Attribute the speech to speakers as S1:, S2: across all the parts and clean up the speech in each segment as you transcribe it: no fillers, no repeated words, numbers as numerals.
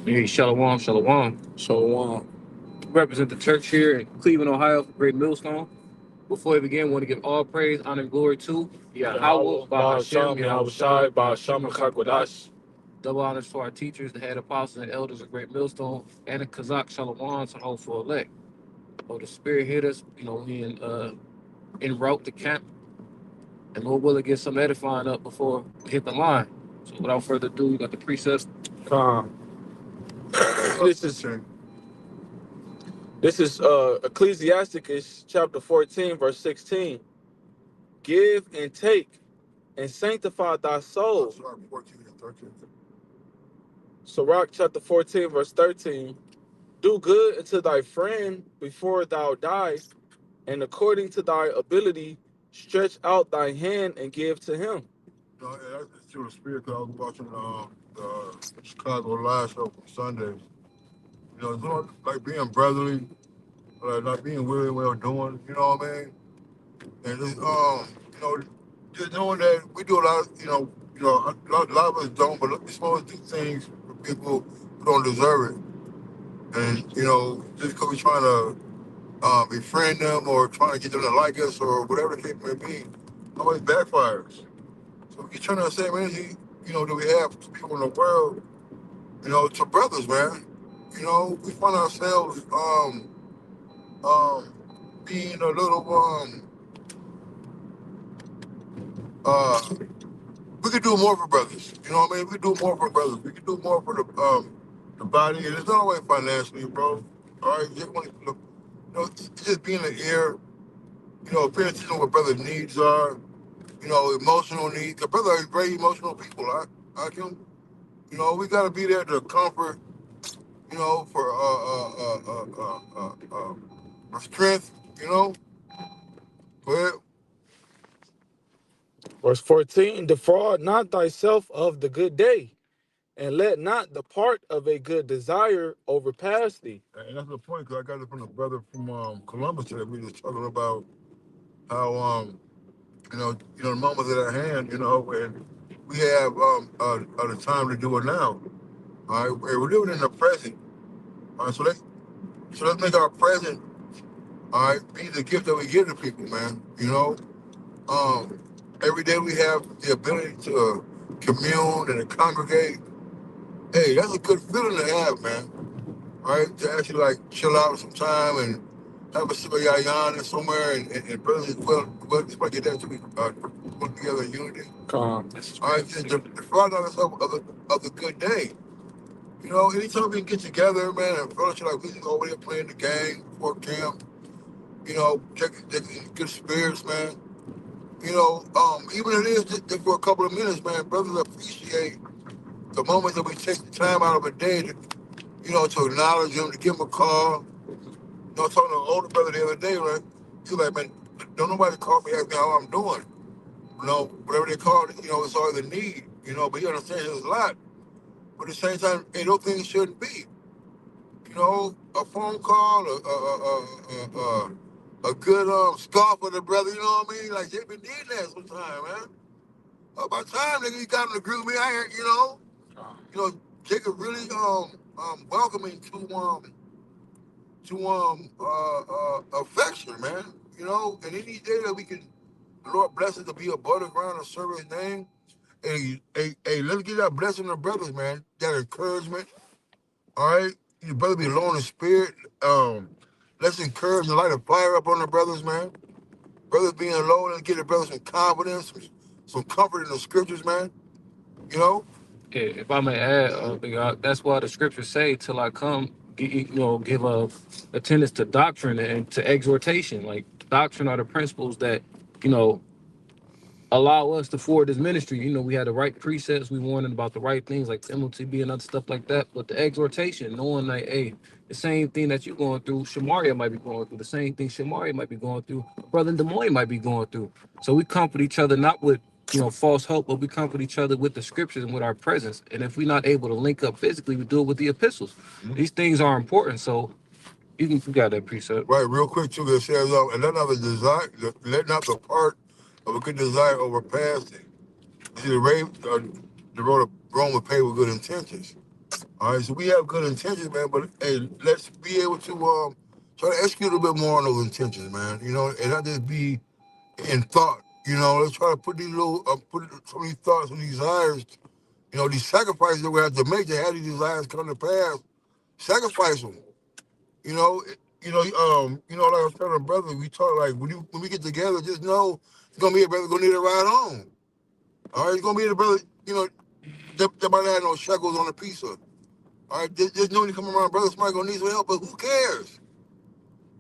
S1: Hey, Shalom, Shalom.
S2: So,
S1: We represent the church here in Cleveland, Ohio for Great Millstone. Before we begin, we want to give all praise, honor, and glory to Yahweh,
S2: Yahweh,
S1: Bahashem,
S2: Bahasham,
S1: Yahweh
S2: Yahweh
S1: Shai,
S2: Shai,
S1: Bahashem,
S2: Bahasham, Kakwadash.
S1: double honors to our teachers, the head apostles and elders of Great Millstone, and the Kazakh Shalom to hopeful elect. So the Spirit hit us, we in route to camp, and Lord willing, get some edifying up before we hit the line. So without further ado, we got the precepts.
S2: Khan. This is Ecclesiasticus chapter 14, verse 16. Give and take and sanctify thy soul. Sorry, 14 and 13. Sirach chapter 14, verse 13. Do good unto thy friend before thou die, and according to thy ability, stretch out thy hand and give to him. No, that's through the spirit. Cause I was watching the Chicago Live show from Sunday. It's not like being brotherly, like being weary what we're doing. You know what I mean? And just just knowing that we do a lot. A lot of us don't, but we're supposed to do things for people who don't deserve it. And just because we're trying to befriend them or trying to get them to like us or whatever the case may be, always backfires. So we turn that same energy, that we have to people in the world, to brothers, man. We find ourselves um, being a little uh, we could do more for brothers. You know what I mean? We could do more for brothers. We could do more for the body, and it's not always financially, bro. All right, just want to look, just being an ear, paying attention to what brothers' needs are, emotional needs. The brothers are very emotional people. I can, we gotta be there to comfort, for strength, But verse 14, defraud not thyself of the good day, and let not the part of a good desire overpass thee. And that's the point, because I got it from a brother from Columbus today. We was talking about how the moments at our hand, and we have the time to do it now. All right, we're living in the present. All right, so let's make our present, all right, be the gift that we give to people, man. Um, every day we have the ability to commune and to congregate. Hey, that's a good feeling to have, man. Right? To actually like chill out sometime and have a sip of yayan somewhere and brothers well just get that to be put together in unity. Calm. All right, just the fraud on us of the good day. Anytime we can get together, man, and fellowship like we can go over there playing the game before camp, taking good spirits, man. Even if it is just for a couple of minutes, man, brothers appreciate the moments that we take the time out of a day to acknowledge them, to give them a call. I was talking to an older brother the other day, right? He was like, man, don't nobody call me asking me how I'm doing. Whatever they call it, it's all the need, but you understand there's a lot. But at the same time, hey, those things shouldn't be. A phone call, a good scarf for the brother, you know what I mean? Like, they been needing that sometime, man. About time, nigga, you got him to agree with me. I ain't, Jacob really welcoming to affection, man. And any day that we can, the Lord bless us to be above ground and serve His name. Hey, let's get that blessing of brothers, man. That encouragement. All right, your brother be alone in spirit. Let's encourage and light a fire up on the brothers, man. Brothers being alone and get the brothers some confidence, some comfort in the scriptures, man. You know.
S1: Yeah, if I may add, that's why the scriptures say, "Till I come, give a attendance to doctrine and to exhortation." Like doctrine are the principles that you know allow us to forward this ministry. We had the right precepts, we warning about the right things like MOTB and other stuff like that. But the exhortation, knowing that, hey, the same thing that you're going through, Shamaria might be going through. The same thing Shamaria might be going through. Brother Des Moines might be going through. So we comfort each other not with false hope, but we comfort each other with the scriptures and with our presence. And if we're not able to link up physically, we do it with the epistles. Mm-hmm. These things are important. So you got that precept.
S2: Right, real quick too, it says, and let not the part of a good desire overpass thee. See, the Roman pay with good intentions.
S3: All right, so we have good intentions, man. But hey, let's be able to try to execute a bit more on those intentions, man. You know, and not just be in thought. You know, let's try to put these little put some of these thoughts and desires. You know, these sacrifices that we have to make to have these desires come to pass. Sacrifice them. You know, like I was telling a brother, we talk like when we get together, just know it's gonna be a brother gonna need a ride home. All right, it's gonna be the brother. You know, that might not have no shekels on the pizza. All right, just know when you come around, brother, somebody gonna need some help, but who cares?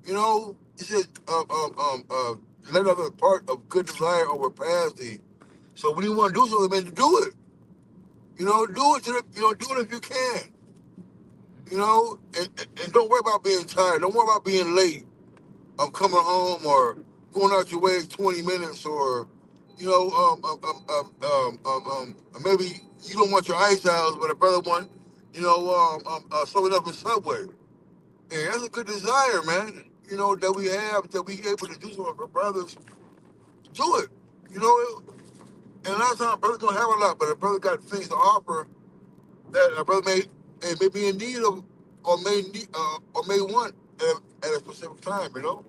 S3: You know, it's just let another part of good desire overpass thee. So when you want to do something, man, do it. You know, do it do it if you can. You know, and don't worry about being tired. Don't worry about being late. Of coming home or going out your way 20 minutes or, you know, maybe you don't want your ice house, but a brother want, you know, something up in Subway. And that's a good desire, man. You know, that we have, that we able to do something for brothers. Do it. You know, and a lot of times brothers don't have a lot, but a brother got things to offer that a brother may be in need of or may want at a specific time, you know?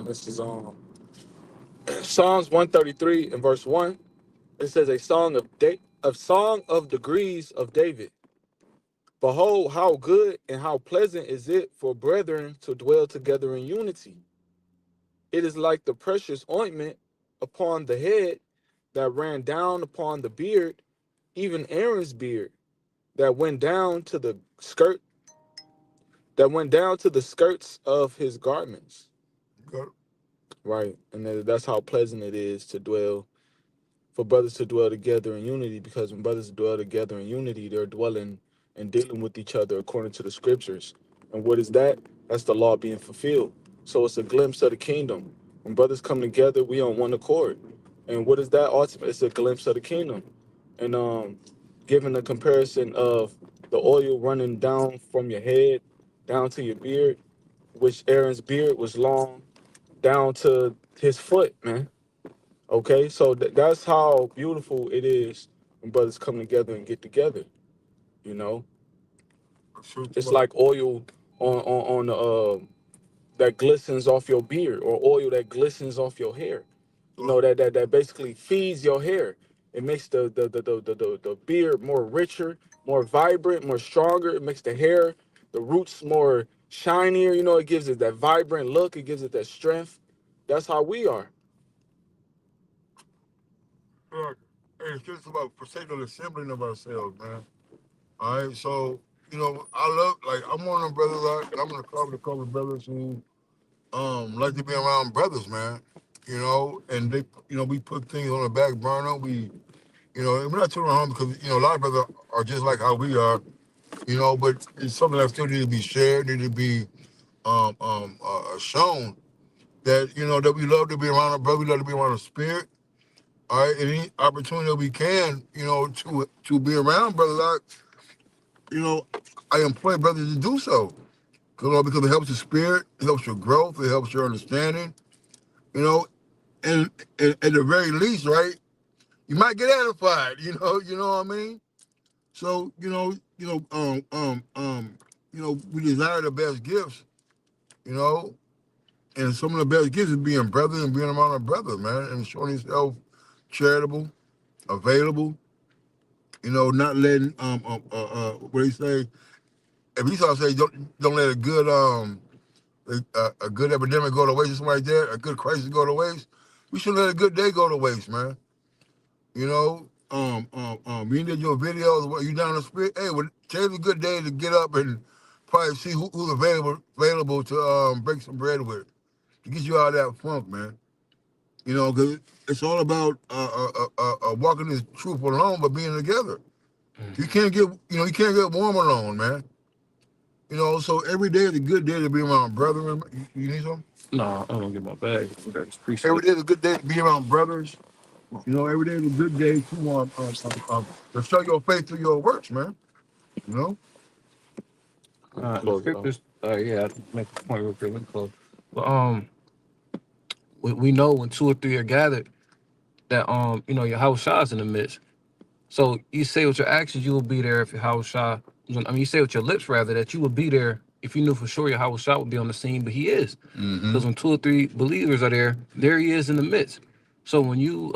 S2: This is Psalms 133 and verse 1. It says a song of degrees of David. Behold, how good and how pleasant is it for brethren to dwell together in unity. It is like the precious ointment upon the head that ran down upon the beard, even Aaron's beard, that went down to the skirts of his garments.
S3: Good.
S2: Right. And that's how pleasant it is to dwell, for brothers to dwell together in unity, because when brothers dwell together in unity, they're dwelling and dealing with each other according to the scriptures. And what is that? That's the law being fulfilled. So it's a glimpse of the kingdom. When brothers come together, we on one accord. And what is that ultimately? It's a glimpse of the kingdom. And given the comparison of the oil running down from your head down to your beard, which Aaron's beard was long down to his foot, man. Okay, so that's how beautiful it is when brothers come together and get together. You know, it's like oil on the that glistens off your beard, or oil that glistens off your hair. You know, that basically feeds your hair. It makes the beard more richer, more vibrant, more stronger. It makes the hair, the roots more shinier. You know, it gives it that vibrant look. It gives it that strength. That's how we are.
S3: Look, it's just about protecting the assembling of ourselves, man. All right, so you know, I love like I'm one of them brothers. I'm gonna cover the couple of brothers who like to be around brothers, man. You know, and they, you know, we put things on the back burner. You know, and we're not too home because you know a lot of brothers are just like how we are. You know, but it's something that still need to be shared, need to be shown that you know that we love to be around our brother, we love to be around the spirit. All right, any opportunity that we can, you know, to be around brothers, you know, I employ brothers to do so. Because it helps your spirit, it helps your growth, it helps your understanding, you know, and at the very least, right, you might get edified, you know what I mean? So, we desire the best gifts, you know, and some of the best gifts is being brother and being around a brother, man, and showing yourself charitable, available, you know, not letting what do you say? If Esau say don't let a good epidemic go to waste or something like that, a good crisis go to waste, we shouldn't let a good day go to waste, man. You know, you did your videos, what you down the street, hey, well, today's a good day to get up and probably see who's available to break some bread with, to get you out of that funk, man. You know, because it's all about walking this truth alone, but being together. You can't get warm alone, man. You know, so every day is a good day to be around brethren. You need something?
S1: No, I don't get my bag. Okay, appreciate
S3: Every
S1: it.
S3: day is a good day to be around brothers. You know, every day is a good day to show your faith through your works, man. You know?
S2: Close it out.
S1: Scriptures. Yeah, I'll make a point real quick. Let me close. But we know when two or three are gathered that your house shines in the midst. So you say with your actions you will be there if Yahweh Shah, you say with your lips rather that you would be there if you knew for sure Yahweh Shah would be on the scene, but he is. Because when 2 or 3 believers are there he is in the midst. So when you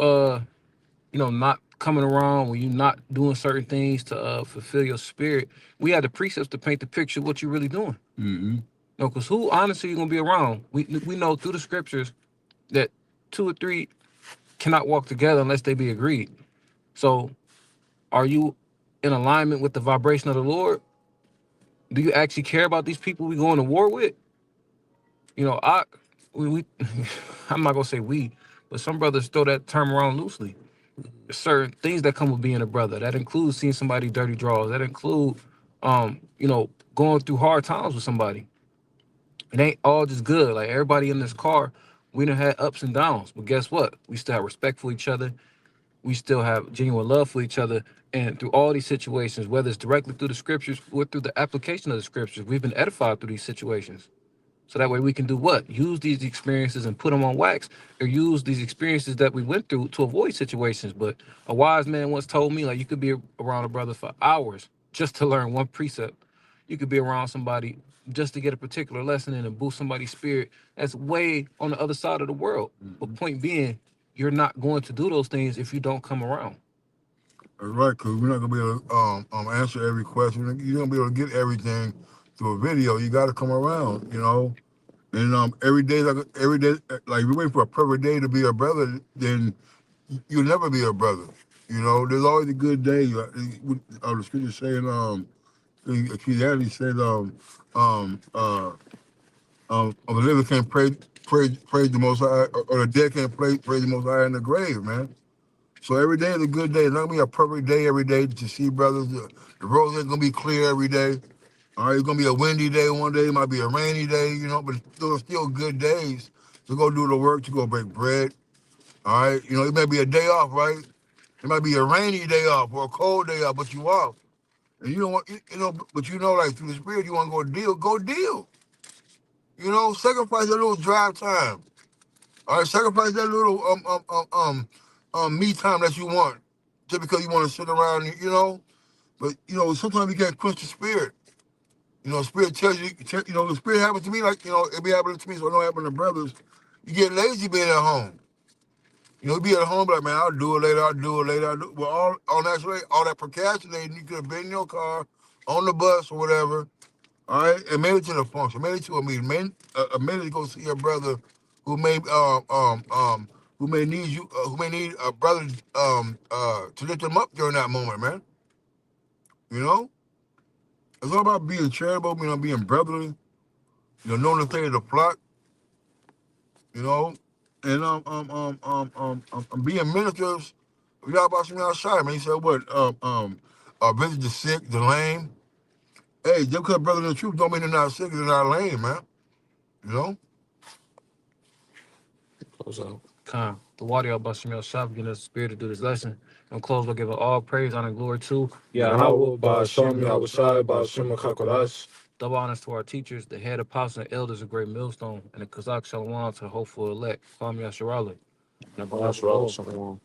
S1: not coming around, when you not doing certain things to fulfill your spirit, we have the precepts to paint the picture of what you're really doing. No, because who honestly you gonna be around? We know through the scriptures that 2 or 3 cannot walk together unless they be agreed. So are you in alignment with the vibration of the Lord? Do you actually care about these people we going to war with? We I'm not gonna say we, but some brothers throw that term around loosely. There's certain things that come with being a brother. That includes seeing somebody dirty draws. That include going through hard times with somebody. It ain't all just good. Like everybody in this car, we done had ups and downs. But guess what? We still have respect for each other. We still have genuine love for each other. And through all these situations, whether it's directly through the scriptures or through the application of the scriptures, we've been edified through these situations. So that way we can do what? Use these experiences and put them on wax, or use these experiences that we went through to avoid situations. But a wise man once told me, like, you could be around a brother for hours just to learn one precept. You could be around somebody just to get a particular lesson in and boost somebody's spirit that's way on the other side of the world. But point being, you're not going to do those things if you don't come around.
S3: That's right, because we're not gonna be able to answer every question. You're gonna be able to get everything through a video. You got to come around, And every day, like if you're waiting for a perfect day to be a brother, then you'll never be a brother. There's always a good day. The scripture saying, Ecclesiastes said, the living can't praise the Most High, or the dead can't praise the Most High in the grave, man. So every day is a good day. It's not gonna be a perfect day every day to see brothers. The roads ain't gonna be clear every day. All right, it's gonna be a windy day one day. It might be a rainy day, but those are still good days to go do the work, to go break bread. All right, it may be a day off, right? It might be a rainy day off or a cold day off, but you off. And you don't want, but like through the spirit, you want to go deal. Sacrifice a little drive time. All right, sacrifice that little me time that you want, just because you want to sit around, But sometimes you can't quench the spirit. Spirit tells you, the spirit happens to me like it be happening to me, so it don't happen to brothers. You get lazy being at home. You be at home, like, man, I'll do it later. Well, all that procrastinating, you could have been in your car, on the bus or whatever. All right, and made it to the function, made it to a meeting, made it to go see your brother who may need you, who may need a brother to lift him up during that moment, man. It's all about being charitable, being brotherly, knowing the thing of the flock, and being ministers. We got about some outside, man. He said what? Visit the sick, the lame. Hey, just because brothers in the truth don't mean they're not sick, they're not lame, man.
S1: Close out. Con. The water y'all busting your shop, getting us the spirit to do this lesson. And close, we'll give it all praise, honor, and glory to.
S2: Yahweh, Ba'ashem, Yahushai, Ba'ashem, Kakodash.
S1: Double honors to our teachers, the head apostles and elders of Great Millstone, and the Kazakh Shalom to the hopeful elect. Kwame Yasharali.
S2: Shalom.